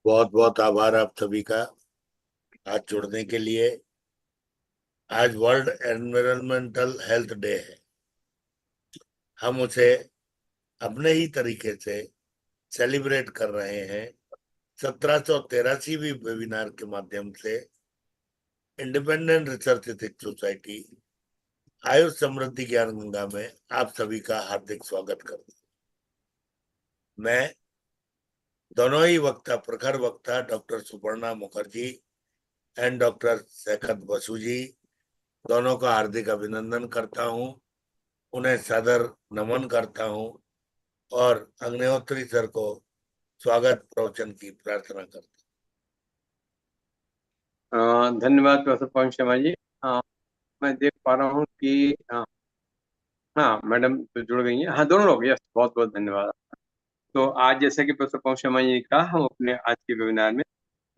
बहुत बहुत आभार आप सभी का आज जुड़ने के लिए। आज वर्ल्ड एनवायरमेंटल हेल्थ डे है। हम उसे अपने ही तरीके से सेलिब्रेट कर रहे हैं। 1783वीं वेबिनार के माध्यम से independent research ethics society Ayush Samriddhi Gyan Ganga में आप सभी का हार्दिक स्वागत करता हूं। मैं दोनों ही वक्ता, प्रखर वक्ता doctor Suparna Mukherjee and doctor Shaikat Basu ji, दोनों का हार्दिक अभिनंदन करता हूं, उन्हें सदर नमन करता हूं और अग्निहोत्री सर को स्वागत प्रवचन की प्रार्थना करता धन्यवाद प्रोफेसर पवन शर्मा जी। मैं देख पा रहा हूँ कि हाँ मैडम तो जुड़ गई हैं। हाँ, दोनों लोग। यस, बहुत बहुत धन्यवाद। तो आज जैसे कि प्रोफेसर पवन शर्मा जी ने कहा, हम अपने आज के वेबिनार में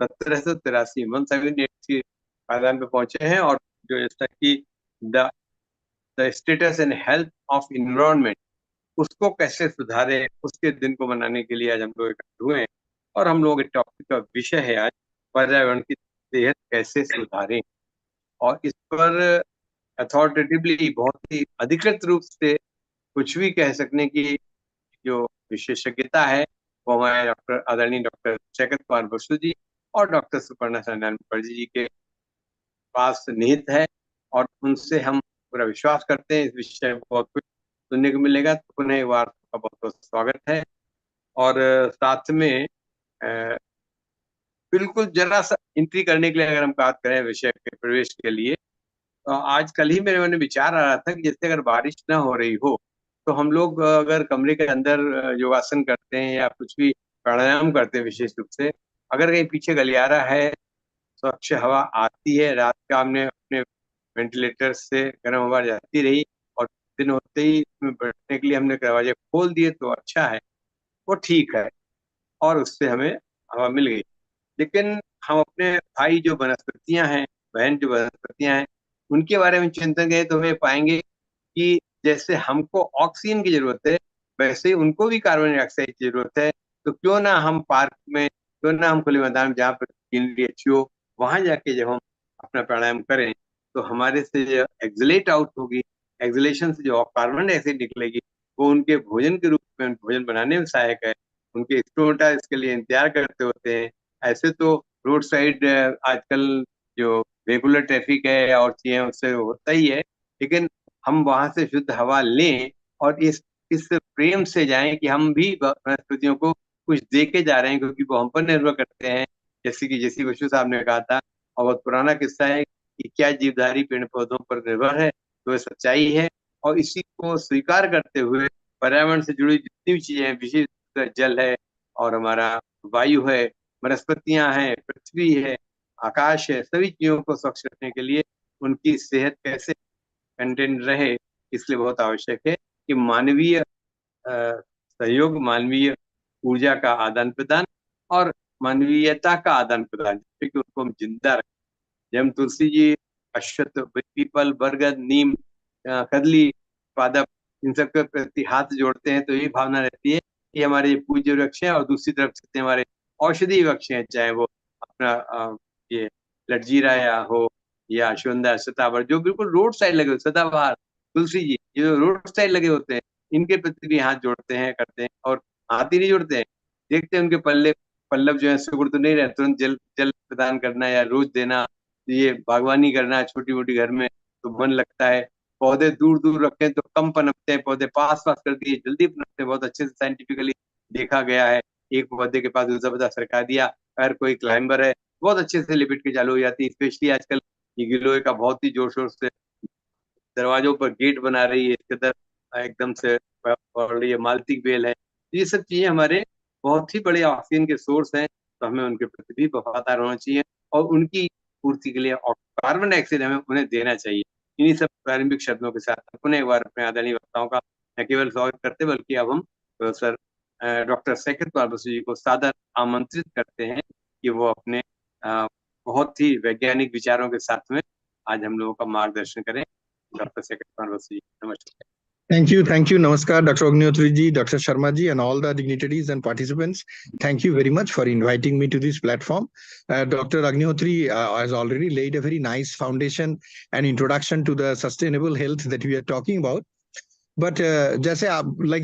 1783 178 पायदान पे पहुंचे हैं। और जो जैसा कि the the status and health of environment, उसको कैसे सुधारे, उसके दिन को मनाने के लिए आज हम लोग इकट्ठे हुए हैं। और हम लोग टॉपिक का विषय है आज पर्यावरण की सेहत कैसे सुधारें। और इस पर अथॉरिटेटिवली, बहुत ही अधिकृत रूप से कुछ भी कह सकने की जो विशेषज्ञता है, वो हमारे डॉक्टर आदरणीय डॉक्टर शैकत कुमार बसु जी और डॉक्टर सुपर्णा सन्याल मुखर्जी जी के पास निहित है। और उनसे हम पूरा विश्वास करते हैं इस विषय में बहुत कुछ सुनने को मिलेगा। तो पुनः एक बार आपका बहुत बहुत स्वागत है। और साथ में बिल्कुल जरा सा एंट्री करने के लिए अगर हम बात करें विषय के प्रवेश के लिए, तो आज कल ही मेरे मन में विचार आ रहा था कि जैसे अगर बारिश ना हो रही हो, तो हम लोग अगर कमरे के अंदर योगासन करते हैं या कुछ भी प्राणायाम करते हैं, विशेष रूप से अगर कहीं पीछे गलियारा है, स्वच्छ हवा आती है, रात का हमने अपने वेंटिलेटर से गर्म हवा जाती रही और दिन होते ही इसमें बैठने के लिए हमने दरवाजे खोल दिए, तो अच्छा है, वो ठीक है, और उससे हमें हवा मिल गई। लेकिन हम अपने भाई जो वनस्पतियां हैं, बहन जो वनस्पतियां हैं, उनके बारे में चिंतन करें तो हमें पाएंगे कि जैसे हमको ऑक्सीजन की जरूरत है, वैसे ही उनको भी कार्बन डाइऑक्साइड की जरूरत है। तो क्यों ना हम पार्क में, क्यों ना हम खुले मैदान में जहाँ पर ग्रीनरी अच्छी हो, वहां जाके जब हम अपना प्राणायाम करें, तो हमारे से जो एक्सलेट आउट होगी, एक्सलेशन से जो कार्बन डाइऑक्साइड निकलेगी, वो उनके भोजन के रूप में भोजन बनाने में सहायक है। उनके स्टोमेटा इसके लिए इंतजार करते होते हैं। ऐसे तो रोड साइड आजकल जो रेगुलर ट्रैफिक है और चीजें, उससे होता ही है, लेकिन हम वहां से शुद्ध हवा लें और इस प्रेम से जाएं कि हम भी वनस्पतियों को कुछ दे के जा रहे हैं, क्योंकि वो हम पर निर्भर करते हैं। जैसी बसु साहब ने कहा था, और बहुत पुराना किस्सा है कि क्या जीवधारी पेड़ पौधों पर निर्भर है, तो ये सच्चाई है। और इसी को स्वीकार करते हुए पर्यावरण से जुड़ी जितनी भी चीजें हैं, विशेष रूप से जल है और हमारा वायु है, वनस्पतियां हैं, पृथ्वी है, आकाश है, सभी चीजों को स्वच्छ रखने के लिए उनकी सेहत कैसे कंटेंट रहे, इसलिए बहुत आवश्यक है कि मानवीय सहयोग, मानवीय ऊर्जा का आदान प्रदान और मानवीयता का आदान प्रदान, जिससे कि उनको हम जिंदा रखें। जब हम तुलसी जी, अश्वत्थ, पीपल, बरगद, नीम, कदली, पादप, इन सब के प्रति हाथ जोड़ते हैं, तो यही भावना रहती है कि हमारे पूज्य वृक्ष हैं, और दूसरी तरफ से हमारे औषधि वृक्ष हैं, चाहे वो अपना ये लटजीरा या हो, या अश्वगंधा, सतावर, जो बिल्कुल रोड साइड लगे होते, सदाबहार, तुलसी जी, ये जो रोड साइड लगे होते हैं, इनके प्रति भी हाथ जोड़ते हैं, करते हैं। और हाथ ही नहीं जोड़ते हैं, देखते हैं उनके पल्ले पल्लव जो है सुगुड़ तो नहीं रहे, तुरंत जल जल प्रदान करना या रोज देना, ये बागवानी करना छोटी मोटी घर में, तो मन लगता है। पौधे दूर दूर रखें तो कम पनपते हैं, पौधे पास पास कर दिए जल्दी पनपते हैं, बहुत अच्छे से साइंटिफिकली देखा गया है। एक पौधे के पास दूसरा पौधा सरका दिया, अगर कोई क्लाइंबर है, बहुत अच्छे से लिपट के चालू हो जाती है। स्पेशली आजकल ये गिलोय का बहुत ही जोर शोर से दरवाजों पर गेट बना रही है, इसके अंदर एकदम से, और ये मालती बेल है, ये सब चीजें हमारे बहुत ही बड़े ऑक्सीजन के सोर्स हैं। तो हमें उनके प्रति भी वफादार होना चाहिए, और उनकी पूर्ति के लिए कार्बन डाइऑक्साइड हमें उन्हें देना चाहिए। इन्हीं सब प्रारंभिक शब्दों के साथ पुनः एक बार अपने आदरणीय वक्ताओं का न केवल स्वागत करते, बल्कि अब हम प्रोफेसर डॉक्टर शैकत कुमार बसु जी को सादर आमंत्रित करते हैं कि वो अपने बहुत ही वैज्ञानिक विचारों के साथ में आज हम लोगों का मार्गदर्शन करें। डॉक्टर शैकत कुमार बसु जी, नमस्कार। Thank you. Namaskar, Dr. Agnihotri ji, Dr. Sharma ji, and all the dignitaries and participants. Thank you very much for inviting me to this platform. Dr. Agnihotri has already laid a very nice foundation and introduction to the sustainable health that we are talking about. But जैसे आप like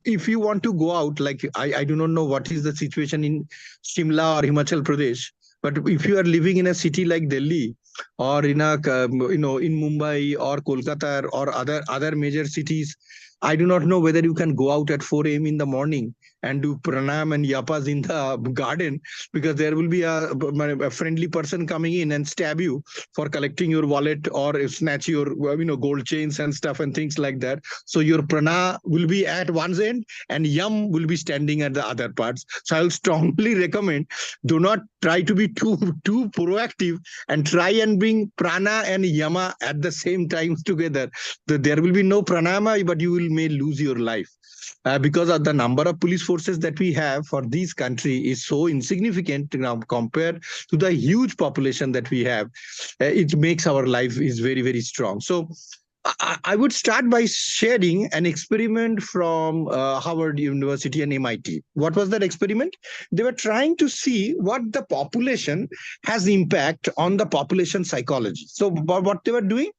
if you want to go out, like I do not know what is the situation in Shimla or Himachal Pradesh, but if you are living in a city like Delhi or in a in Mumbai or Kolkata or other major cities, I do not know whether you can go out at 4 a.m. in the morning and do pranam and yapas in the garden, because there will be a friendly person coming in and stab you for collecting your wallet or snatch your gold chains and stuff and things like that. So your prana will be at one end and yam will be standing at the other parts. So I'll strongly recommend, do not try to be too proactive and try and bring prana and yama at the same time together. There will be no pranama, but you will may lose your life. Because of the number of police forces that we have for this country is so insignificant now compared to the huge population that we have. It makes our life is very, very strong. So I would start by sharing an experiment from Harvard University and MIT. What was that experiment? They were trying to see what the population has impact on the population psychology. So what they were doing,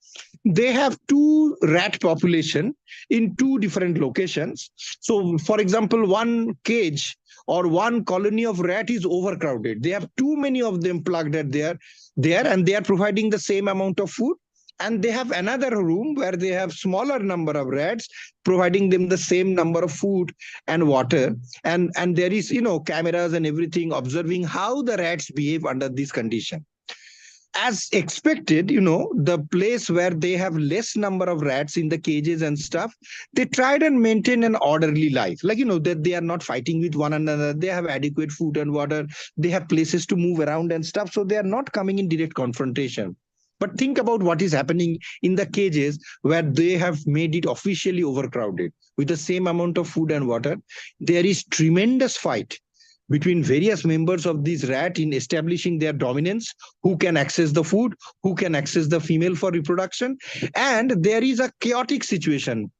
they have two rat population in two different locations. So for example, one cage or one colony of rat is overcrowded. They have too many of them plugged at there, and they are providing the same amount of food. And they have another room where they have smaller number of rats, providing them the same number of food and water. And there is cameras and everything observing how the rats behave under this condition. As expected, the place where they have less number of rats in the cages and stuff, they tried and maintain an orderly life, like that they are not fighting with one another, they have adequate food and water, they have places to move around and stuff, so they are not coming in direct confrontation. But think about what is happening in the cages where they have made it officially overcrowded with the same amount of food and water. There is tremendous fight between various members of this rat in establishing their dominance, who can access the food, who can access the female for reproduction. And there is a chaotic situation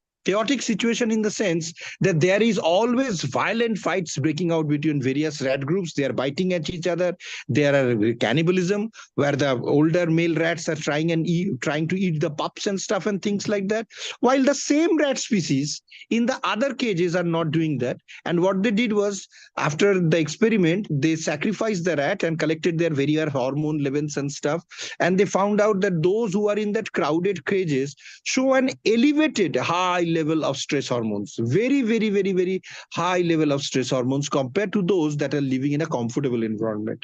in the sense that there is always violent fights breaking out between various rat groups. They are biting at each other. There are cannibalism where the older male rats are trying to eat the pups and stuff and things like that, while the same rat species in the other cages are not doing that. And what they did was, after the experiment, they sacrificed the rat and collected their various hormone levels and stuff. And they found out that those who are in that crowded cages show an elevated high level of stress hormones, very, very, very, very high level of stress hormones compared to those that are living in a comfortable environment.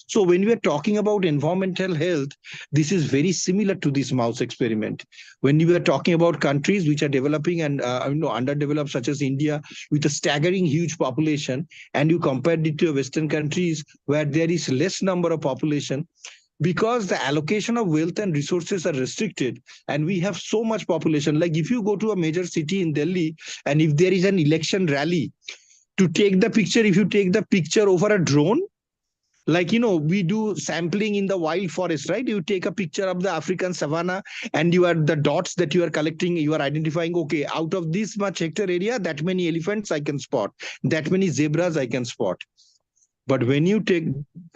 So when we are talking about environmental health, this is very similar to this mouse experiment. When we are talking about countries which are developing and underdeveloped, such as India, with a staggering huge population, and you compare it to Western countries where there is less number of population, because the allocation of wealth and resources are restricted, and we have so much population. Like if you go to a major city in Delhi, and if there is an election rally, to take the picture, if you take the picture over a drone, like we do sampling in the wild forest, right? You take a picture of the African savanna, and you are the dots that you are collecting, you are identifying, okay, out of this much hectare area, that many elephants I can spot, that many zebras I can spot. But when you take,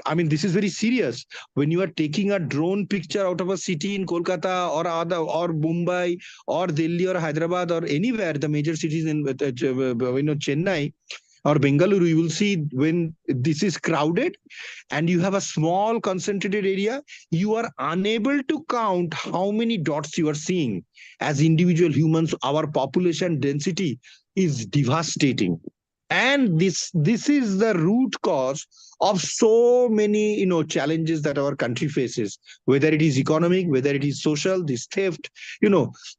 I mean, this is very serious. When you are taking a drone picture out of a city in Kolkata or other or Mumbai or Delhi or Hyderabad or anywhere, the major cities in Chennai or Bengaluru, you will see when this is crowded and you have a small concentrated area, you are unable to count how many dots you are seeing. As individual humans, our population density is devastating. And this is the root cause of so many challenges that our country faces, whether it is economic, whether it is social, this theft,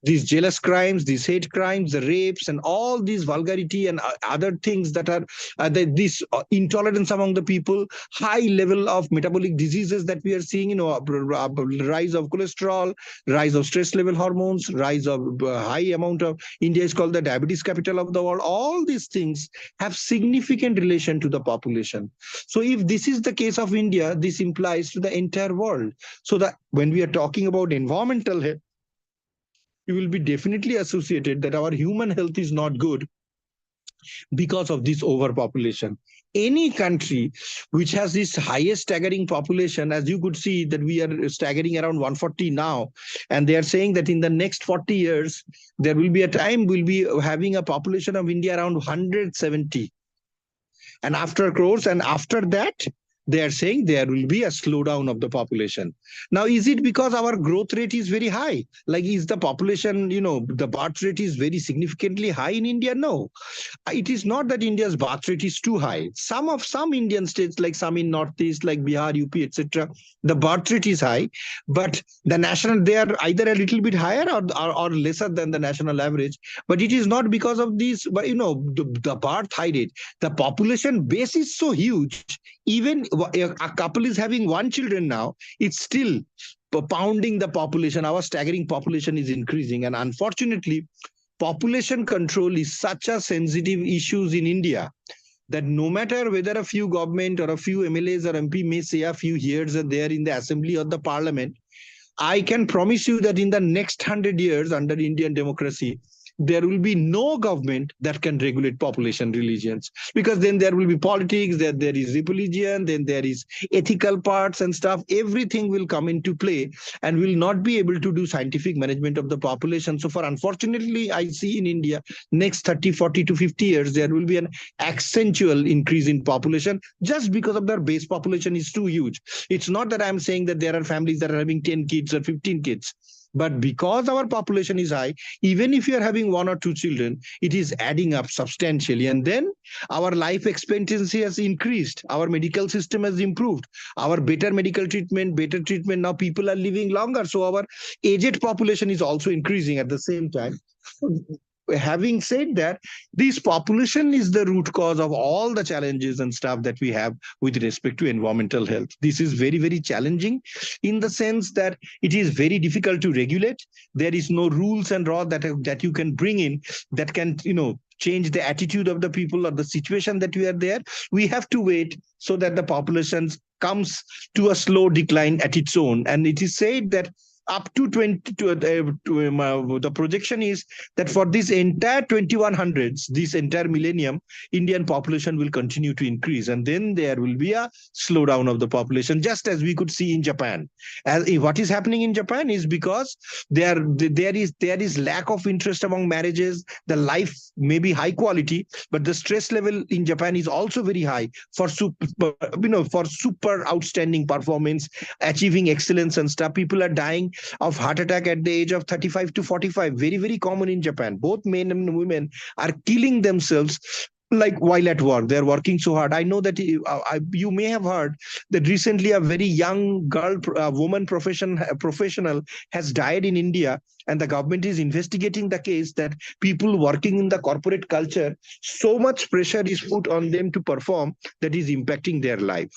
these jealous crimes, these hate crimes, the rapes, and all these vulgarity and other things that are this intolerance among the people, high level of metabolic diseases that we are seeing, rise of cholesterol, rise of stress level hormones, rise of high amount of, India is called the diabetes capital of the world. All these things have significant relation to the population. So if this is the case of India, this implies to the entire world. So that when we are talking about environmental health, you will be definitely associated that our human health is not good because of this overpopulation. Any country which has this highest staggering population, as you could see that we are staggering around 140 now, and they are saying that in the next 40 years, there will be a time we'll be having a population of India around 170 and after crores, and after that they are saying there will be a slowdown of the population. Now, is it because our growth rate is very high? Like, is the population, the birth rate is very significantly high in India? No, it is not that India's birth rate is too high. Some Indian states, like some in Northeast, like Bihar, UP, etc., the birth rate is high, but they are either a little bit higher or lesser than the national average. But it is not because of these, but the birth high rate. The population base is so huge. Even a couple is having one children now, it's still pounding the population. Our staggering population is increasing, and unfortunately, population control is such a sensitive issue in India that no matter whether a few government or a few MLAs or MP may say a few years are there in the assembly or the parliament, I can promise you that in the next 100 years under Indian democracy, there will be no government that can regulate population religions, because then there will be politics, there is religion, then there is ethical parts and stuff. Everything will come into play and will not be able to do scientific management of the population. So unfortunately, I see in India, next 30, 40 to 50 years, there will be an accentual increase in population just because of their base population is too huge. It's not that I'm saying that there are families that are having 10 kids or 15 kids. But because our population is high, even if you are having one or two children, it is adding up substantially. And then our life expectancy has increased. Our medical system has improved. Our better medical treatment, better treatment. Now people are living longer. So our aged population is also increasing at the same time. Having said that, this population is the root cause of all the challenges and stuff that we have with respect to environmental health. This is very, very challenging in the sense that it is very difficult to regulate. There is no rules and law that you can bring in that can, change the attitude of the people or the situation that we are there. We have to wait so that the population comes to a slow decline at its own. And it is said that up to the projection is that for this entire 2100s, this entire millennium, Indian population will continue to increase, and then there will be a slowdown of the population, just as we could see in Japan. As what is happening in Japan is because there is lack of interest among marriages. The life may be high quality, but the stress level in Japan is also very high for super outstanding performance, achieving excellence and stuff. People are dying of heart attack at the age of 35 to 45. Very, very common in Japan. Both men and women are killing themselves like while at work. They're working so hard. I know that you may have heard that recently a very young woman professional has died in India, and the government is investigating the case that people working in the corporate culture, so much pressure is put on them to perform that is impacting their life.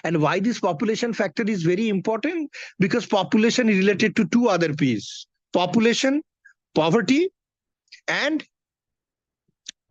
And why this population factor is very important? Because population is related to two other P's: population, poverty, and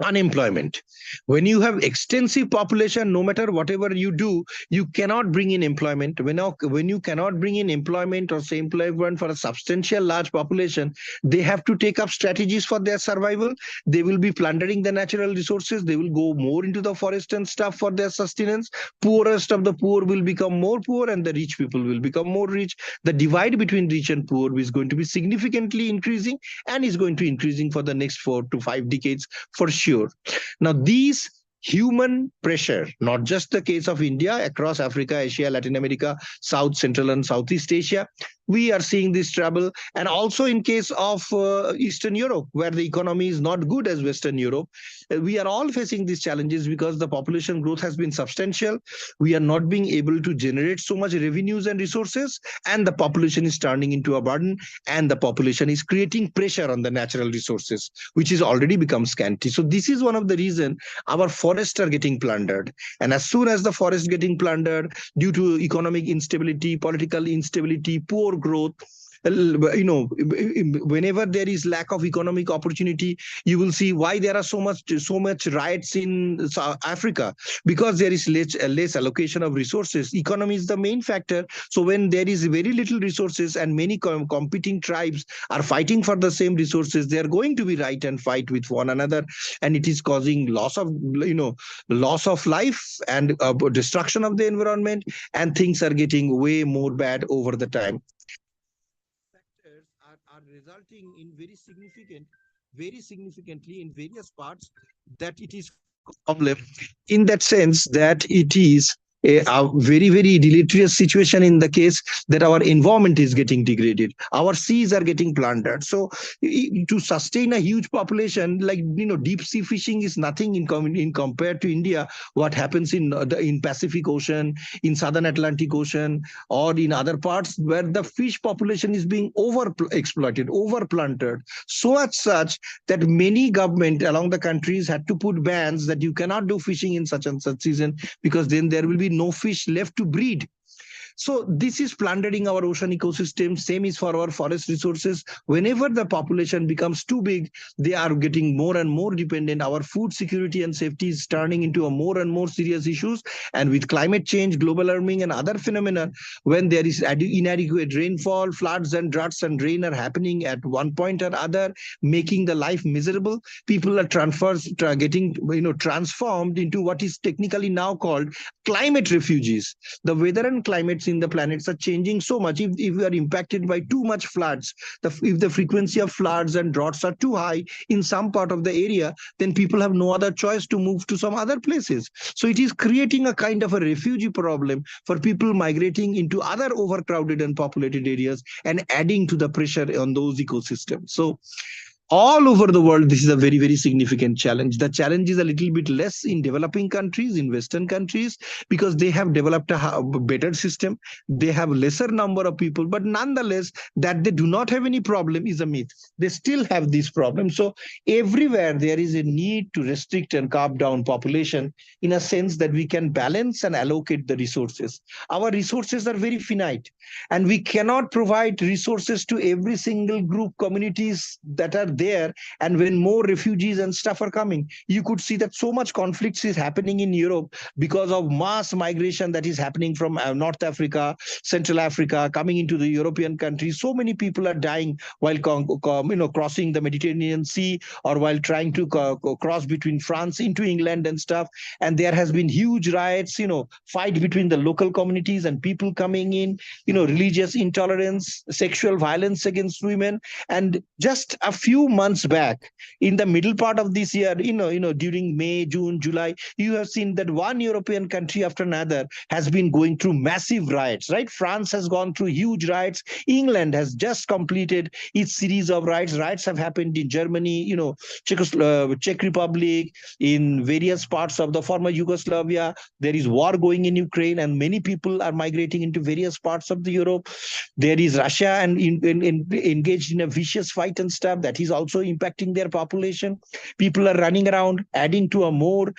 unemployment. When you have extensive population, no matter whatever you do, you cannot bring in employment. When you cannot bring in employment or say employment for a substantial large population, they have to take up strategies for their survival. They will be plundering the natural resources. They will go more into the forest and stuff for their sustenance. Poorest of the poor will become more poor, and the rich people will become more rich. The divide between rich and poor is going to be significantly increasing, and is going to increasing for the next 4 to 5 decades for sure. Now, these human pressure, not just the case of India, across Africa, Asia, Latin America, South, Central, and Southeast Asia, we are seeing this trouble. And also in case of Eastern Europe, where the economy is not good as Western Europe, we are all facing these challenges because the population growth has been substantial. We are not being able to generate so much revenues and resources, and the population is turning into a burden, and the population is creating pressure on the natural resources, which is already become scanty. So this is one of the reasons our forests are getting plundered. And as soon as the forest getting plundered due to economic instability, political instability, poor growth, whenever there is lack of economic opportunity, you will see why there are so much riots in South Africa, because there is less allocation of resources. Economy is the main factor. So when there is very little resources and many competing tribes are fighting for the same resources, they are going to be right and fight with one another, and it is causing loss of life and destruction of the environment, and things are getting way more bad over the time. Factors are resulting in very significantly in various parts, that it is problem, in that sense that it is a very, very deleterious situation in the case that our environment is getting degraded, our seas are getting plundered. So to sustain a huge population, like deep sea fishing is nothing in compared to India. What happens in Pacific Ocean, in Southern Atlantic Ocean, or in other parts where the fish population is being over exploited, over plundered, so as such that many government along the countries had to put bans that you cannot do fishing in such and such season, because then there will be no fish left to breed. So this is plundering our ocean ecosystem. Same is for our forest resources. Whenever the population becomes too big, they are getting more and more dependent. Our food security and safety is turning into a more and more serious issues. And with climate change, global warming, and other phenomena, when there is inadequate rainfall, floods and droughts and rain are happening at one point or other, making the life miserable. People are getting transformed into what is technically now called climate refugees. The weather and climates in the planets are changing so much. If we are impacted by too much floods, if the frequency of floods and droughts are too high in some part of the area, then people have no other choice to move to some other places. So it is creating a kind of a refugee problem for people migrating into other overcrowded and populated areas, and adding to the pressure on those ecosystems. So all over the world, this is a very, very significant challenge. The challenge is a little bit less in developing countries, in Western countries, because they have developed a better system. They have lesser number of people, but nonetheless, that they do not have any problem is a myth. They still have this problem. So everywhere there is a need to restrict and carve down population, in a sense that we can balance and allocate the resources. Our resources are very finite, and we cannot provide resources to every single group, communities that are there. And when more refugees and stuff are coming, you could see that so much conflicts is happening in Europe because of mass migration that is happening from North Africa, Central Africa, coming into the European countries. So many people are dying while crossing the Mediterranean Sea, or while trying to cross between France into England and stuff. And there has been huge riots, fight between the local communities and people coming in, religious intolerance, sexual violence against women. And just a few months back, in the middle part of this year, during May, June, July, you have seen that one European country after another has been going through massive riots, right? France has gone through huge riots. England has just completed its series of riots. Riots have happened in Germany, Czech Republic, in various parts of the former Yugoslavia. There is war going in Ukraine, and many people are migrating into various parts of the Europe. There is Russia and engaged in a vicious fight and stuff that is also impacting their population. People are running around, adding to a more,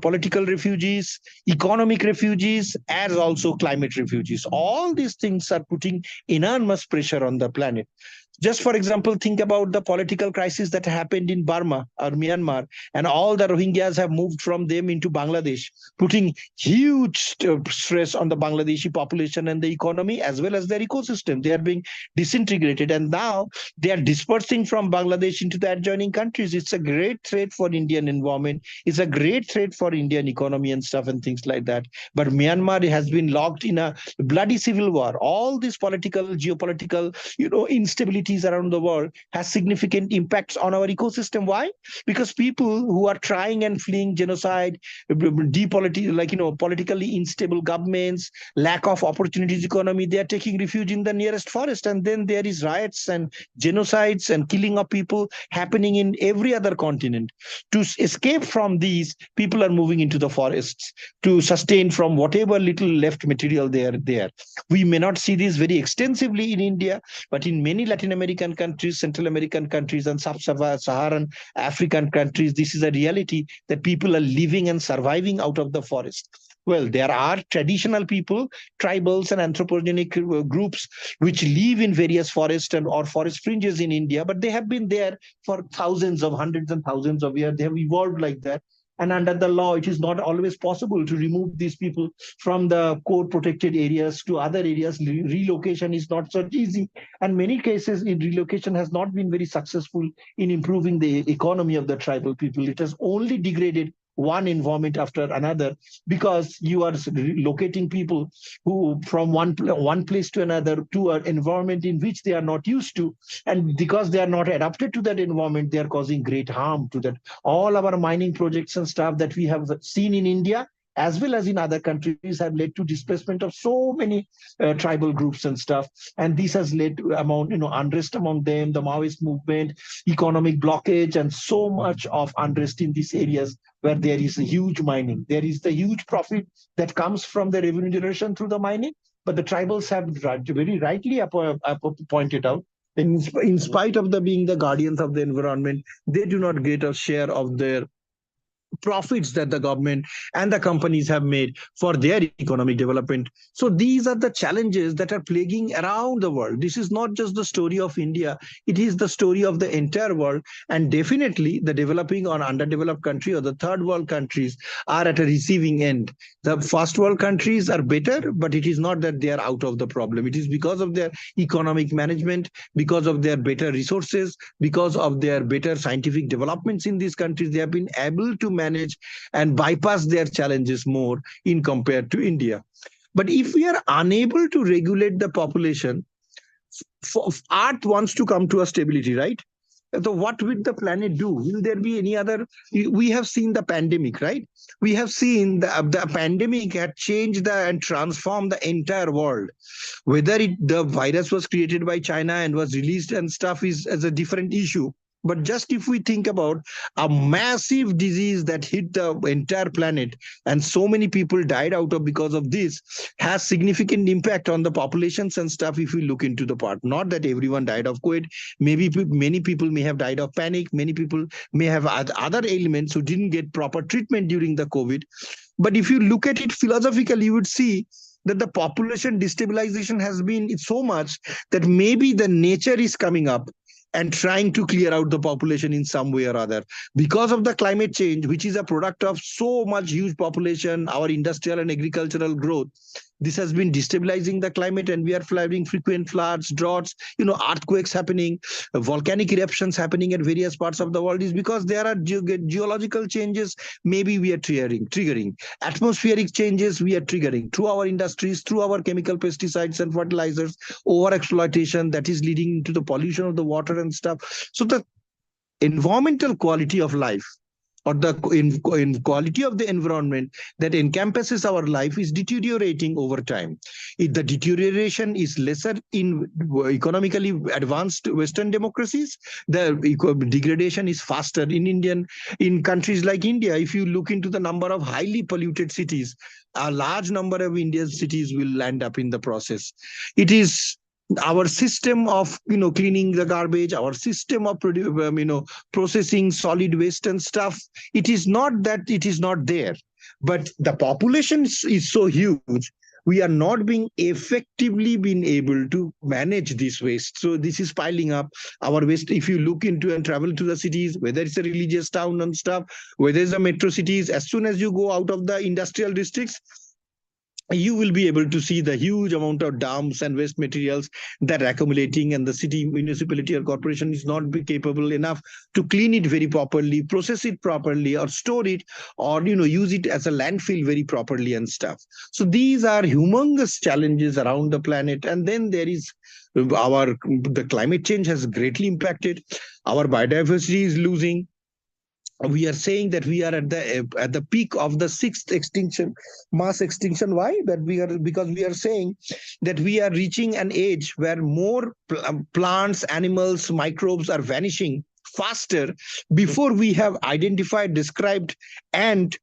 political refugees, economic refugees, as also climate refugees. All these things are putting enormous pressure on the planet. Just for example, think about the political crisis that happened in Burma or Myanmar, and all the Rohingyas have moved from them into Bangladesh, putting huge stress on the Bangladeshi population and the economy as well as their ecosystem. They are being disintegrated, and now they are dispersing from Bangladesh into the adjoining countries. It's a great threat for Indian environment. It's a great threat for Indian economy and stuff and things like that. But Myanmar has been locked in a bloody civil war. All these political, geopolitical, instability around the world has significant impacts on our ecosystem. Why? Because people who are trying and fleeing genocide, politically unstable governments, lack of opportunities economy, they are taking refuge in the nearest forest. And then there is riots and genocides and killing of people happening in every other continent. To escape from these, people are moving into the forests to sustain from whatever little left material they are there. We may not see this very extensively in India, but in many Latin American countries, Central American countries, and Sub-Saharan African countries, this is a reality that people are living and surviving out of the forest. Well, there are traditional people, tribals and anthropogenic groups which live in various forests and or forest fringes in India, but they have been there for thousands of hundreds and thousands of years. They have evolved like that. And under the law, it is not always possible to remove these people from the core protected areas to other areas. Relocation is not so easy. And many cases, relocation has not been very successful in improving the economy of the tribal people. It has only degraded one environment after another, because you are locating people who from one place to another to an environment in which they are not used to, and because they are not adapted to that environment, they are causing great harm to that. All our mining projects and stuff that we have seen in India as well as in other countries have led to displacement of so many tribal groups and stuff, and this has led to unrest among them, the Maoist movement, economic blockage, and so much of unrest in these areas where there is a huge mining. There is the huge profit that comes from the revenue generation through the mining, but the tribals have very rightly pointed out, in spite of the being the guardians of the environment, they do not get a share of their profits that the government and the companies have made for their economic development. So these are the challenges that are plaguing around the world. This is not just the story of India, it is the story of the entire world. And definitely the developing or underdeveloped country or the third world countries are at a receiving end. The first world countries are better, but it is not that they are out of the problem. It is because of their economic management, because of their better resources, because of their better scientific developments in these countries, they have been able to manage and bypass their challenges more in compared to India. But if we are unable to regulate the population, Earth wants to come to a stability, right? So what will the planet do? Will there be any other? We have seen the pandemic, right? We have seen the pandemic had changed and transformed the entire world. Whether the virus was created by China and was released and stuff is as a different issue. But just if we think about a massive disease that hit the entire planet and so many people died out of because of this, has significant impact on the populations and stuff if we look into the part. Not that everyone died of COVID. Maybe many people may have died of panic. Many people may have other ailments who didn't get proper treatment during the COVID. But if you look at it philosophically, you would see that the population destabilization has been so much that maybe the nature is coming up and trying to clear out the population in some way or other. Because of the climate change, which is a product of so much huge population, our industrial and agricultural growth, this has been destabilizing the climate, and we are having frequent floods, droughts, earthquakes happening, volcanic eruptions happening at various parts of the world, is because there are geological changes maybe we are triggering. Atmospheric changes we are triggering through our industries, through our chemical pesticides and fertilizers, over exploitation that is leading to the pollution of the water and stuff. So the environmental quality of life, or the in quality of the environment that encompasses our life, is deteriorating over time. If the deterioration is lesser in economically advanced Western democracies, the degradation is faster in countries like India. If you look into the number of highly polluted cities, a large number of Indian cities will land up in the process. It is our system of cleaning the garbage, our system of processing solid waste and stuff. It is not that it is not there, but the population is so huge, we are not being effectively being able to manage this waste. So this is piling up. Our waste, if you look into and travel to the cities, whether it's a religious town and stuff, whether it's the metro cities, as soon as you go out of the industrial districts, you will be able to see the huge amount of dumps and waste materials that are accumulating, and the city, municipality, or corporation is not capable enough to clean it very properly, process it properly, or store it, or use it as a landfill very properly and stuff. So these are humongous challenges around the planet. And then there is the climate change has greatly impacted. Our biodiversity is losing. We are saying that we are at the peak of the sixth mass extinction. Why? Because we are saying that we are reaching an age where more plants, animals, microbes are vanishing faster before we have identified, described, and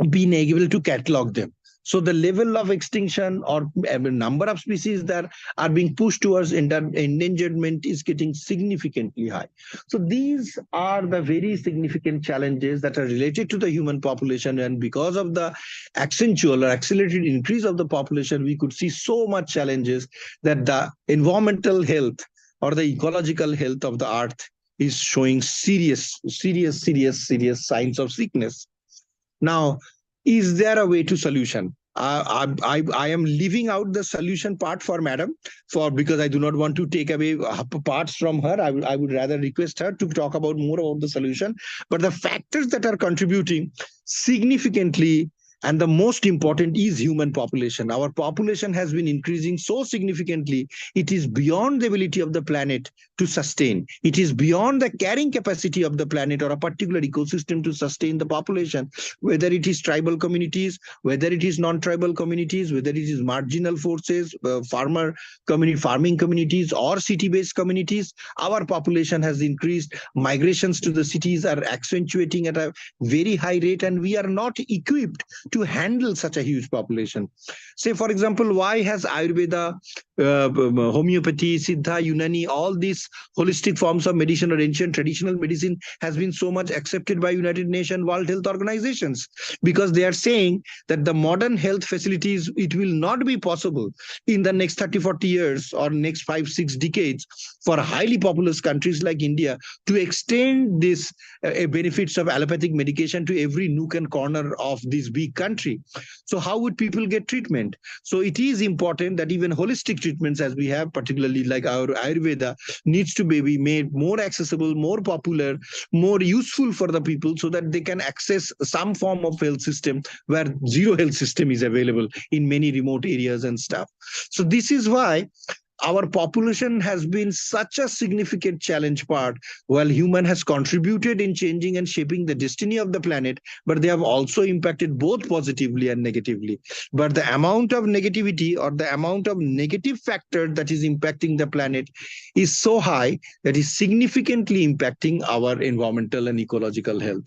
been able to catalog them. So the level of extinction or number of species that are being pushed towards endangerment is getting significantly high. So these are the very significant challenges that are related to the human population, and because of the accentual or accelerated increase of the population, we could see so much challenges that the environmental health or the ecological health of the earth is showing serious signs of sickness. Now, is there a way to solution? I am leaving out the solution part for madam, for because I do not want to take away parts from her. I would rather request her to talk about more about the solution. But the factors that are contributing significantly, and the most important, is human population. Our population has been increasing so significantly, it is beyond the ability of the planet to sustain. It is beyond the carrying capacity of the planet or a particular ecosystem to sustain the population, whether it is tribal communities, whether it is non-tribal communities, whether it is marginal forces, farming communities, or city-based communities. Our population has increased. Migrations to the cities are accentuating at a very high rate, and we are not equipped to handle such a huge population. Say, for example, why has Ayurveda, homeopathy, Siddha, Unani, all these holistic forms of medicine or ancient traditional medicine has been so much accepted by United Nations, World Health Organizations? Because they are saying that the modern health facilities, it will not be possible in the next 30, 40 years or next 5, 6 decades for highly populous countries like India to extend this benefits of allopathic medication to every nook and corner of this big country. So how would people get treatment? So it is important that even holistic treatments, as we have, particularly like our Ayurveda, needs to be made more accessible, more popular, more useful for the people, so that they can access some form of health system where zero health system is available in many remote areas and stuff. So this is why our population has been such a significant challenge part. While human has contributed in changing and shaping the destiny of the planet, but they have also impacted both positively and negatively. But the amount of negativity or the amount of negative factor that is impacting the planet is so high that is significantly impacting our environmental and ecological health.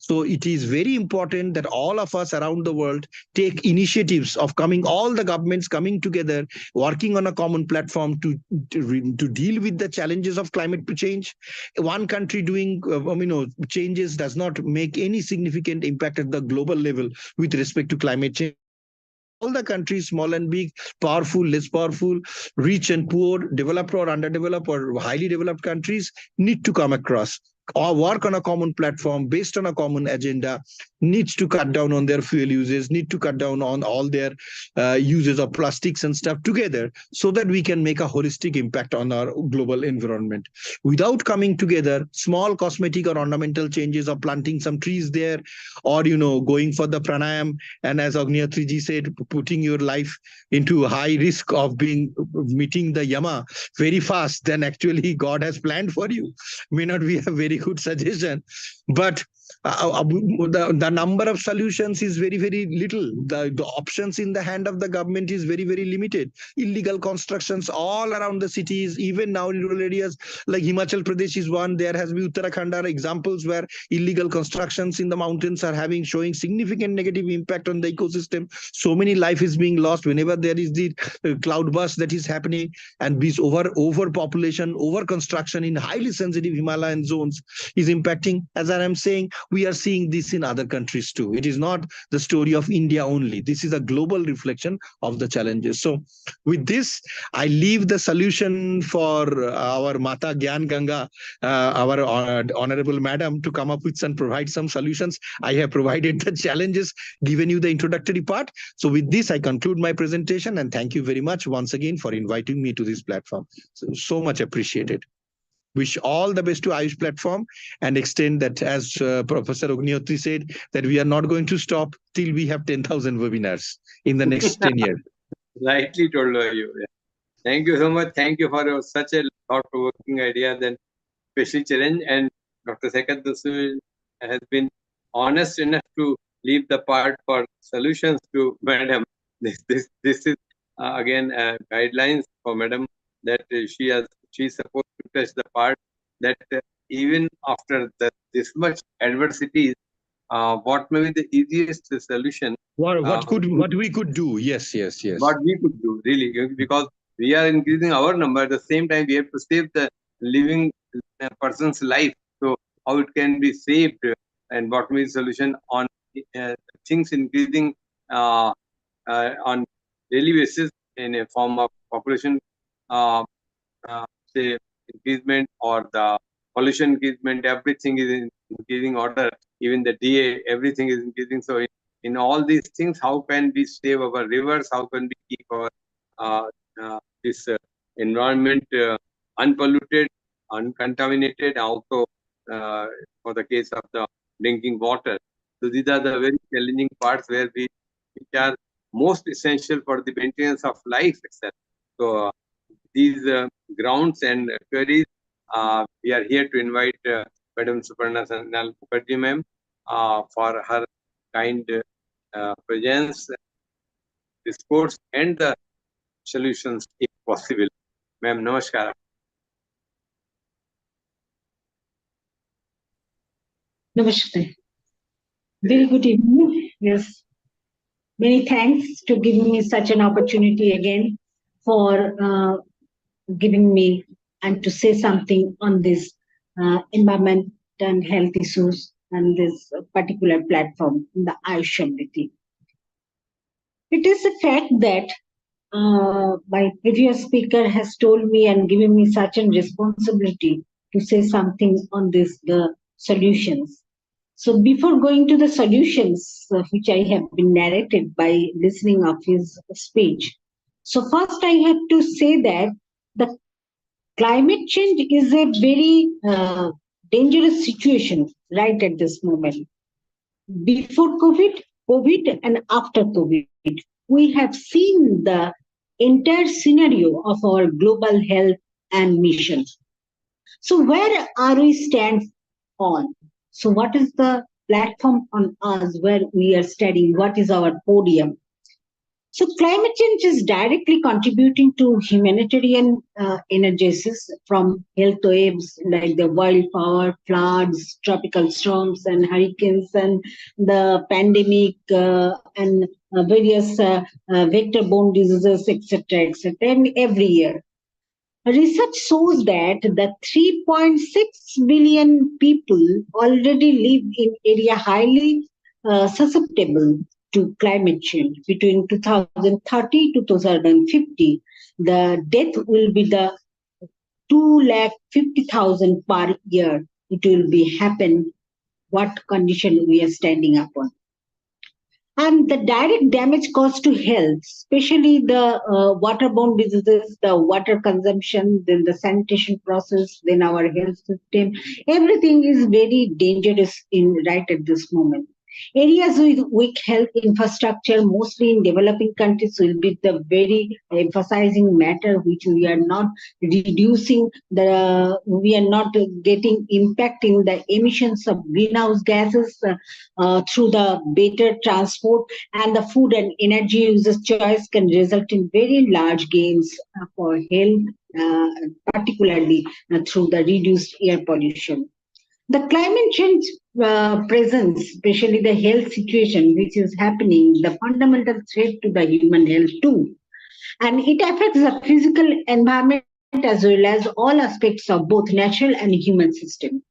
So it is very important that all of us around the world take initiatives of all the governments coming together, working on a common platform to deal with the challenges of climate change. One country doing changes does not make any significant impact at the global level with respect to climate change. All the countries, small and big, powerful, less powerful, rich and poor, developed or underdeveloped or highly developed countries, need to come across or work on a common platform based on a common agenda, needs to cut down on their fuel uses, need to cut down on all their uses of plastics and stuff together, so that we can make a holistic impact on our global environment. Without coming together, small cosmetic or ornamental changes of planting some trees there, or going for the pranayam, and as Agnihotriji said, putting your life into high risk of meeting the yama very fast than actually God has planned for you, may not be a very good suggestion. But the number of solutions is very, very little. The options in the hand of the government is very, very limited. Illegal constructions all around the cities, even now in rural areas like Himachal Pradesh is one. There has been Uttarakhand are examples where illegal constructions in the mountains are showing significant negative impact on the ecosystem. So many life is being lost whenever there is the cloud burst that is happening, and this overpopulation, over construction in highly sensitive Himalayan zones is impacting. As I am saying, we are seeing this in other countries too. It is not the story of India only. This is a global reflection of the challenges. So with this, I leave the solution for our Mata Gyan Ganga, our honorable madam, to come up with and provide some solutions. I have provided the challenges, given you the introductory part. So with this, I conclude my presentation, and thank you very much once again for inviting me to this platform. So much appreciated. Wish all the best to AYUSH platform, and extend that, as Professor Agnihotri said, that we are not going to stop till we have 10,000 webinars in the next 10 years. Rightly told by you. Yeah. Thank you so much. Thank you for such a thought-provoking idea, then special challenge. And Dr. Sekat Dasu has been honest enough to leave the part for solutions to Madam. This is again guidelines for Madam, that she's supposed to touch the part that even after this much adversity, what may be the easiest solution. What we could do? Yes. What we could do really, because we are increasing our number. At the same time, we have to save the living person's life. So how it can be saved, and what may be the solution on things increasing on daily basis in a form of population uh, say increasement or the pollution increasement. Everything is in increasing order. Even the DA, everything is increasing. So in all these things, how can we save our rivers? How can we keep our this environment unpolluted, uncontaminated? Also, for the case of the drinking water. So these are the very challenging parts which are most essential for the maintenance of life itself. So these grounds and queries, we are here to invite Madam Suparna Sanal Mukherjee ma'am for her kind presence, discourse, and the solutions if possible. Ma'am, namaskar. Namaste. Very good evening. Yes. Many thanks to giving me such an opportunity again for giving me and to say something on this environment and health issues and this particular platform, the AYUSH SAMRIDDHI. It is a fact that my previous speaker has told me and given me such a responsibility to say something on this, the solutions. So before going to the solutions, which I have been narrated by listening of his speech, so first I have to say that the climate change is a very dangerous situation right at this moment. Before COVID, and after COVID, we have seen the entire scenario of our global health and mission. So where are we stand on? So what is the platform on us where we are studying? What is our podium? So climate change is directly contributing to humanitarian energies from health waves like the wildfire, floods, tropical storms and hurricanes and the pandemic and various vector-borne diseases, etc., and every year. Research shows that the 3.6 billion people already live in area highly susceptible to climate change. Between 2030 to 2050, the death will be the 250,000 per year. It will be happen what condition we are standing upon. And the direct damage caused to health, especially the waterborne diseases, the water consumption, then the sanitation process, then our health system, everything is very dangerous in right at this moment. Areas with weak health infrastructure, mostly in developing countries, will be the very emphasizing matter, which we are not reducing we are not getting impact in the emissions of greenhouse gases through the better transport, and the food and energy users choice can result in very large gains for health, particularly through the reduced air pollution. The climate change presents, especially the health situation which is happening, the fundamental threat to the human health too. And it affects the physical environment as well as all aspects of both natural and human system.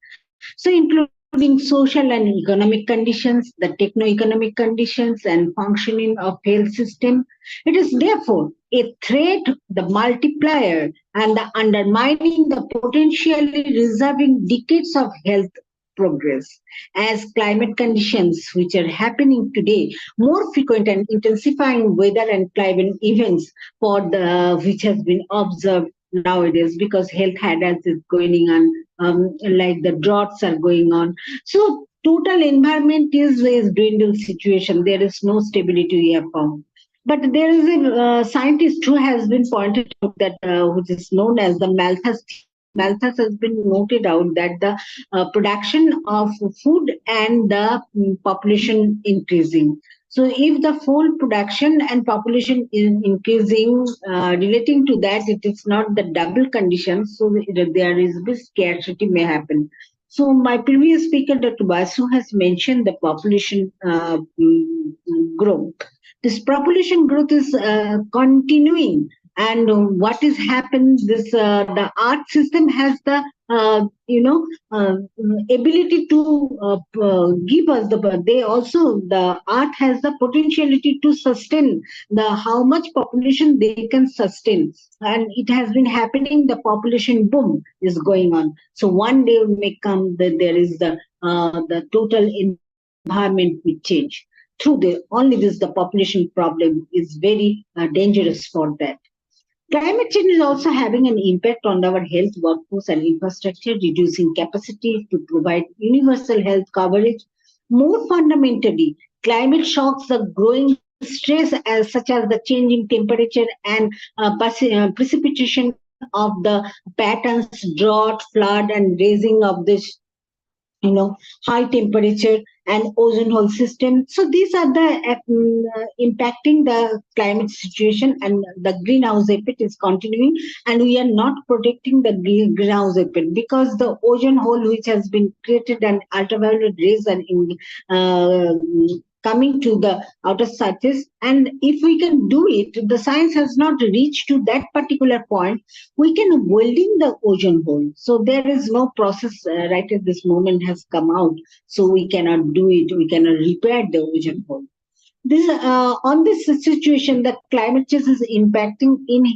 So including social and economic conditions, the techno-economic conditions and functioning of health system. It is therefore a threat, the multiplier and the undermining the potentially reserving decades of health progress as climate conditions which are happening today, more frequent and intensifying weather and climate events for the which has been observed nowadays, because health hazards is going on, like the droughts are going on. So total environment is dwindled situation. There is no stability we have found. But there is a scientist who has been pointed out that which is known as the Malthus. Malthus has been noted out that the production of food and the population increasing. So if the full production and population is increasing, relating to that, it is not the double condition. So there is this scarcity may happen. So my previous speaker, Dr. Basu, has mentioned the population growth. This population growth is continuing, and what is happened? This the art system has the ability to give us the. They also, the art has the potentiality to sustain the how much population they can sustain, and it has been happening. The population boom is going on. So one day may come that there is the total environment will change. Through the only this the population problem is very dangerous for that. Climate change is also having an impact on our health workforce and infrastructure, reducing capacity to provide universal health coverage. More fundamentally, climate shocks, the growing stress such as the changing temperature and precipitation of the patterns, drought, flood, and raising of this high temperature and ozone hole system. So these are the impacting the climate situation, and the greenhouse effect is continuing, and we are not protecting the greenhouse effect because the ozone hole which has been created and ultraviolet rays and uh, coming to the outer surface. And if we can do it, the science has not reached to that particular point, we can welding the ozone hole. So there is no process right at this moment has come out. So we cannot do it. We cannot repair the ozone hole. This on this situation, the climate change is impacting in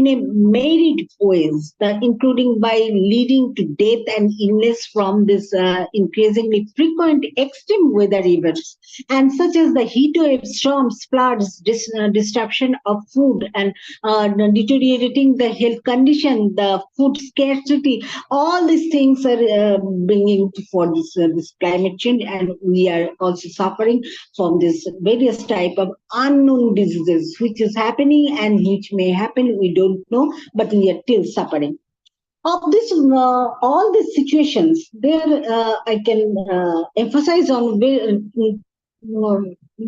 a myriad ways, including by leading to death and illness from this increasingly frequent extreme weather events, and such as the heat waves, storms, floods, disruption of food, and deteriorating the health condition, the food scarcity. All these things are bringing for this climate change, and we are also suffering from this various type of unknown diseases which is happening and which may happen, we don't know, but we are still suffering of this all these situations. There I can emphasize on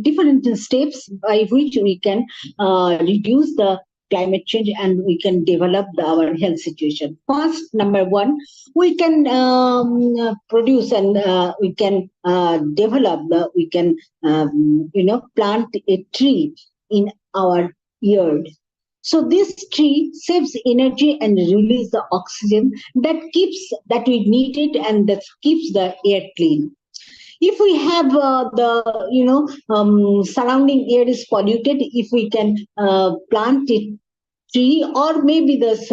different steps by which we can reduce the climate change and we can develop our health situation. First, number one, we can produce and we can develop we can plant a tree in our yard. So this tree saves energy and release the oxygen that we need it, and that keeps the air clean. If we have surrounding air is polluted, if we can plant a tree, or maybe this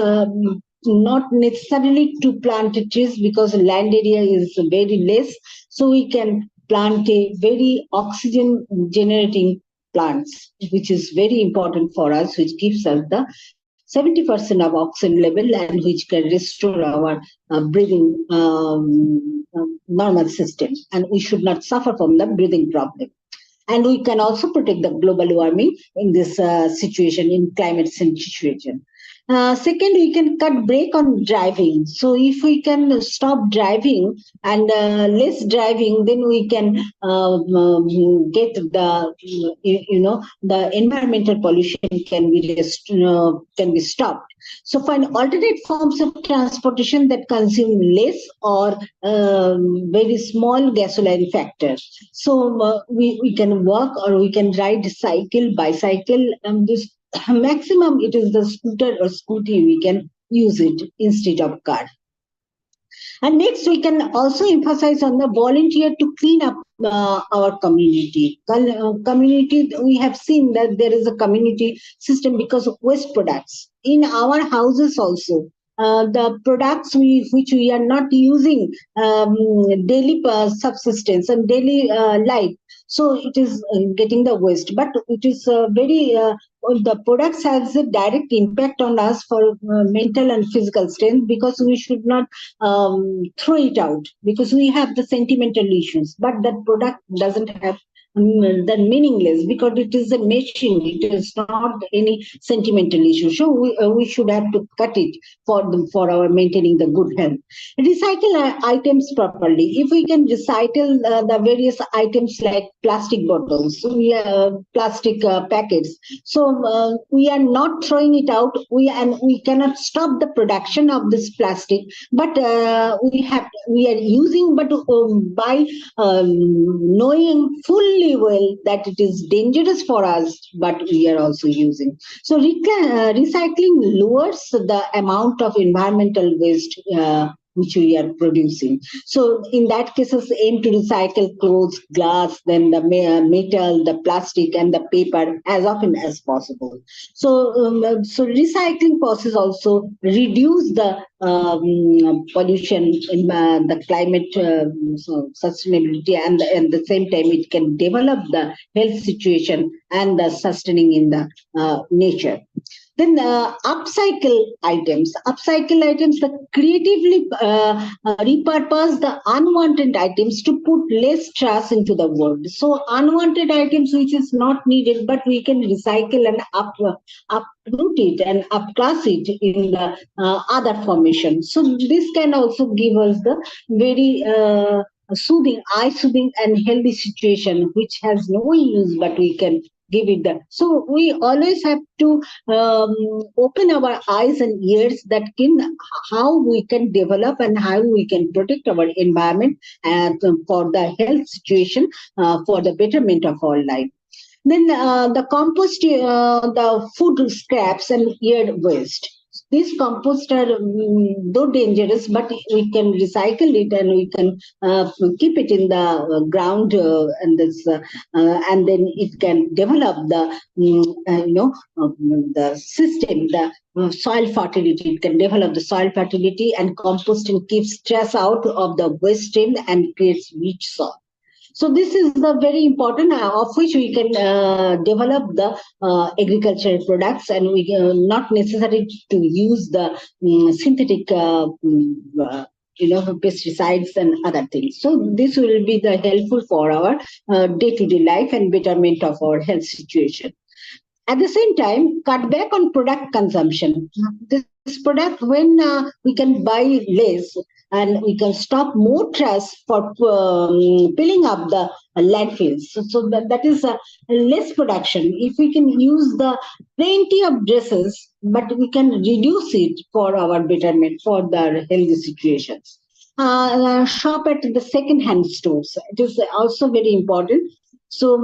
not necessarily to plant trees because land area is very less, so we can plant a very oxygen generating plants, which is very important for us, which gives us the 70% of oxygen level and which can restore our breathing normal system, and we should not suffer from the breathing problem. And we can also protect the global warming in this situation, in climate change situation. Second, we can cut break on driving. So if we can stop driving and less driving, then we can get the the environmental pollution can be stopped. So find alternate forms of transportation that consume less or very small gasoline factor. So we can walk or we can ride cycle, bicycle, and this maximum it is the scooter or scooty we can use it instead of car. And next, we can also emphasize on the volunteer to clean up our community. Community, we have seen that there is a community system because of waste products in our houses also. The products which we are not using daily subsistence and daily life, so it is getting the waste, but it is very the products has a direct impact on us for mental and physical strength, because we should not throw it out because we have the sentimental issues, but that product doesn't have then meaningless, because it is a machine. It is not any sentimental issue. So we should have to cut it for our maintaining the good health. Recycle items properly. If we can recycle the various items like plastic bottles, plastic packets, so we are not throwing it out. We cannot stop the production of this plastic, but we are using, but by knowing fully well that it is dangerous for us, but we are also using. So recycling lowers the amount of environmental waste which we are producing. So in that cases, aim to recycle clothes, glass, then the metal, the plastic, and the paper as often as possible. So recycling process also reduce the pollution in the climate sustainability, and at the same time it can develop the health situation and the sustaining in the nature. Then upcycle items. Upcycle items that creatively repurpose the unwanted items to put less trash into the world. So unwanted items which is not needed, but we can recycle and uproot it and upclass it in the other formation. So this can also give us the very eye-soothing and healthy situation, which has no use, but we can give it that. So we always have to open our eyes and ears that can how we can develop and how we can protect our environment and for the health situation, for the betterment of our life. Then the compost, the food scraps and ear waste. These compost are though dangerous, but we can recycle it and we can keep it in the ground, and then it can develop the the system, the soil fertility. It can develop the soil fertility, and composting keeps stress out of the waste stream and creates rich soil. So this is the very important, of which we can develop the agricultural products, and we not necessary to use the synthetic pesticides and other things. So this will be the helpful for our day-to-day life and betterment of our health situation. At the same time, cut back on product consumption. This product, when we can buy less, and we can stop more trash for filling up the landfills. So that is less production. If we can use the plenty of dresses, but we can reduce it for our betterment, for the healthy situations. Shop at the second-hand stores. It is also very important. So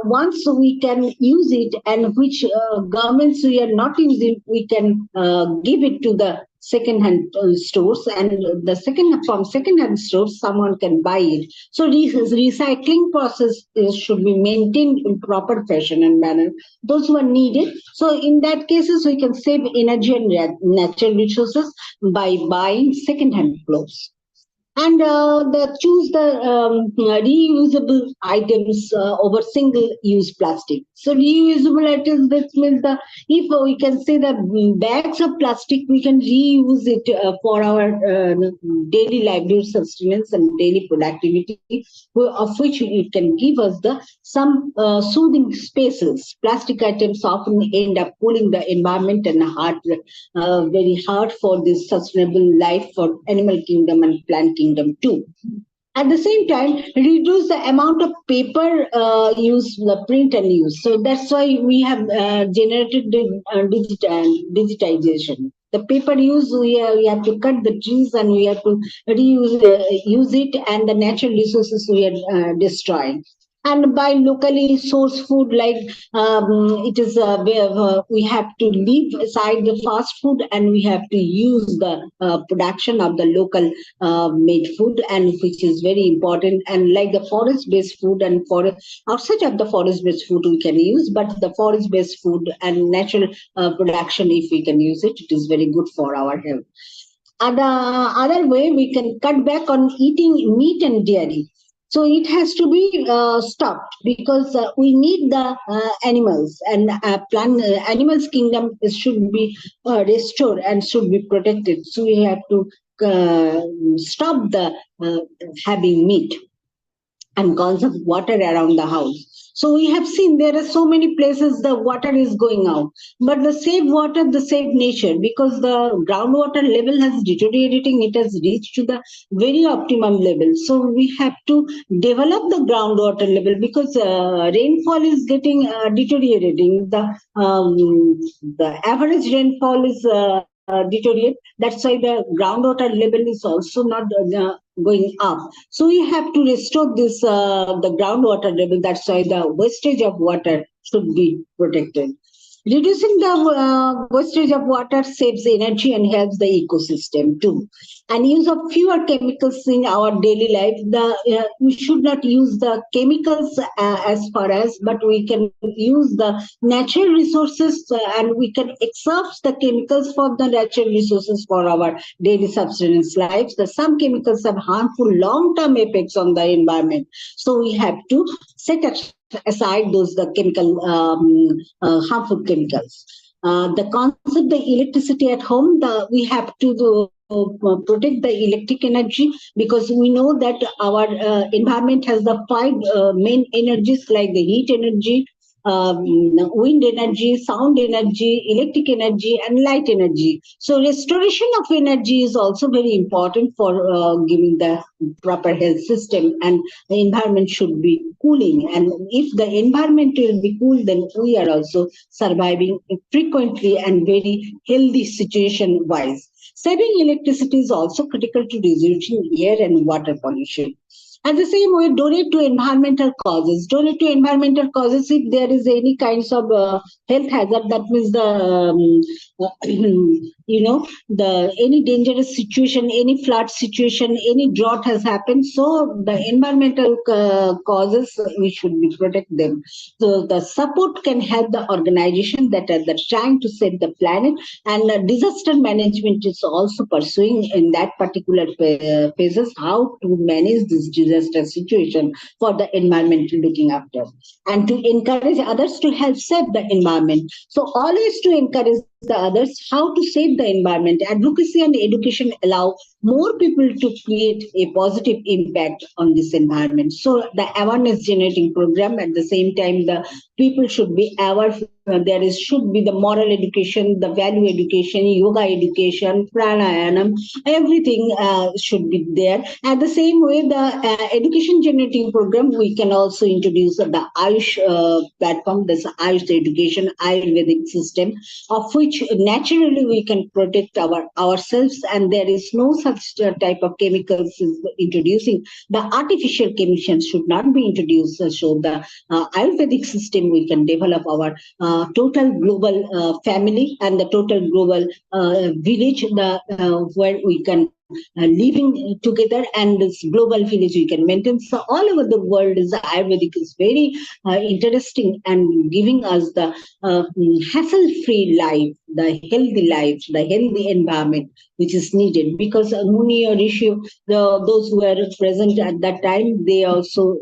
once we can use it, and which governments we are not using, we can give it to the second-hand stores, and from second-hand stores someone can buy it. So recycling process should be maintained in proper fashion and manner. Those who are needed. So in that cases we can save energy and natural resources by buying second-hand clothes. And choose the reusable items over single-use plastic. So reusable items, that means if we can say the bags of plastic, we can reuse it for our daily livelihood sustenance and daily productivity, of which it can give us some soothing spaces. Plastic items often end up cooling the environment and very hard for this sustainable life for animal kingdom and plant kingdom too. At the same time, reduce the amount of paper use, the print and use. So that's why we have generated the digitization. The paper use, we have to cut the trees and we have to use it, and the natural resources we are destroying. And by locally sourced food, like it is we have to leave aside the fast food, and we have to use the production of the local made food, and which is very important. And like the forest based food and outside of the forest based food we can use, but the forest based food and natural production, if we can use it, it is very good for our health. Other way, we can cut back on eating meat and dairy. So it has to be stopped, because we need the animals, and animals kingdom should be restored and should be protected. So we have to stop the having meat. and conserve water around the house. So we have seen there are so many places the water is going out, but the save water, the save nature, because the groundwater level has deteriorating, it has reached to the very optimum level. So we have to develop the groundwater level, because rainfall is getting deteriorating. The average rainfall is deteriorate. That's why the groundwater level is also not going up. So we have to restore this the groundwater level. That's why the wastage of water should be protected. Reducing the wastage of water saves energy and helps the ecosystem too. And use of fewer chemicals in our daily life. We should not use the chemicals as far as, but we can use the natural resources, and we can exhaust the chemicals for the natural resources for our daily subsistence lives. Some chemicals have harmful long-term effects on the environment, so we have to set aside those the chemical harmful chemicals. The concept the electricity at home, we have to protect the electric energy, because we know that our environment has the five main energies, like the heat energy, wind energy, sound energy, electric energy, and light energy. So restoration of energy is also very important for giving the proper health system, and the environment should be cooling. And if the environment will be cool, then we are also surviving frequently and very healthy situation wise. Saving electricity is also critical to reducing air and water pollution. At the same way, donate to environmental causes. Donate to environmental causes if there is any kinds of health hazard. That means the any dangerous situation, any flood situation, any drought has happened. So the environmental causes, we should be protect them. So the support can help the organization that are trying to save the planet, and disaster management is also pursuing in that particular phases how to manage this disaster situation for the environment looking after, and to encourage others to help save the environment. So always to encourage the others how to save the environment. Advocacy and education allow more people to create a positive impact on this environment. So the awareness generating program, at the same time the people should be aware. Should be the moral education, the value education, yoga education, pranayama, everything should be there. At the same way, the education generating program, we can also introduce the AYUSH platform, this AYUSH education, Ayurvedic system, of which naturally we can protect ourselves, and there is no such type of chemicals introducing. The artificial chemicals should not be introduced. So the Ayurvedic system, we can develop our total global family and the total global village, where we can living together, and this global village we can maintain. So all over the world, is Ayurvedic is very interesting and giving us the hassle-free life, the healthy environment which is needed. Because Muni or Rishi, those who were present at that time, they also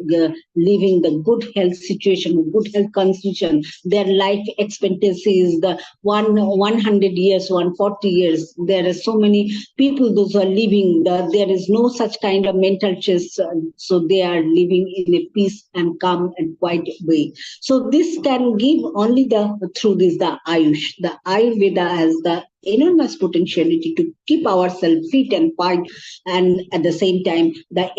living the good health situation, good health condition. Their life expectancy is the 100 years, 140 years. There are so many people those are living. There is no such kind of mental stress, so they are living in a peace and calm and quiet way. So this can give only through this the Ayush. The Ayurveda has the enormous potentiality to keep ourselves fit and fine, and at the same time the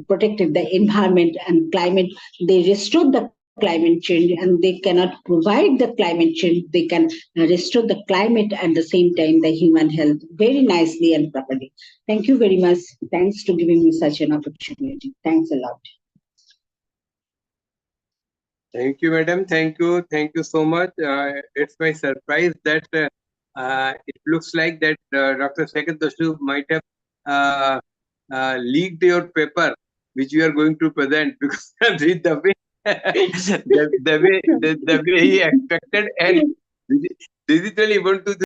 protected the environment and climate. They restore the climate change, and they cannot provide the climate change. They can restore the climate at the same time the human health very nicely and properly. Thank you very much. Thanks to giving me such an opportunity. Thanks a lot. Thank you, madam. Thank you. Thank you so much. It's my surprise that it looks like that Dr. Sekar Dasu might have leaked your paper, which you are going to present, because the way the way he expected and digitally want to